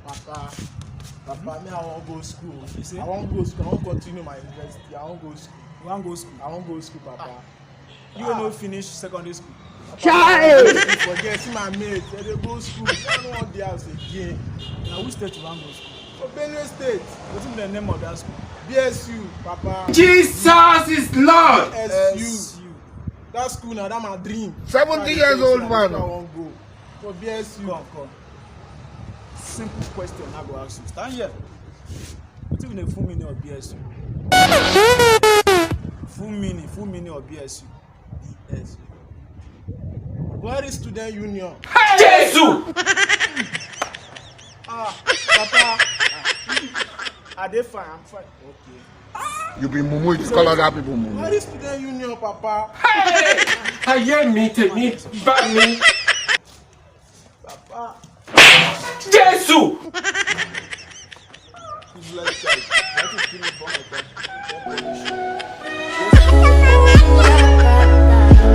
Papa, me I won't go school. You see? I won't go school. I won't continue my university. I won't go school. You wan go school? I won't go school, Papa. You no finish secondary school. Child! Forget, see my mate. They go school. I don't want the house again. Na which state you wan go school? For Benue State. Wetin be the name of that school? BSU, Papa. Jesus is Lord. BSU. That school now, that's my dream. 70 years old man. I won't go. For BSU. Come. Simple question I go ask you. Stand here. Wetin be the full meaning of BSU? Full meaning of BSU. BSU. Buhari Student Union. Jesus. Papa. Are they fine? I'm fine. Okay. You be mumu, you call other people mumu. Buhari Student Union, Papa. Hey! Ayé mi tèmi bá mi. Papa. Jésù. He's like, I have to kill him for my time.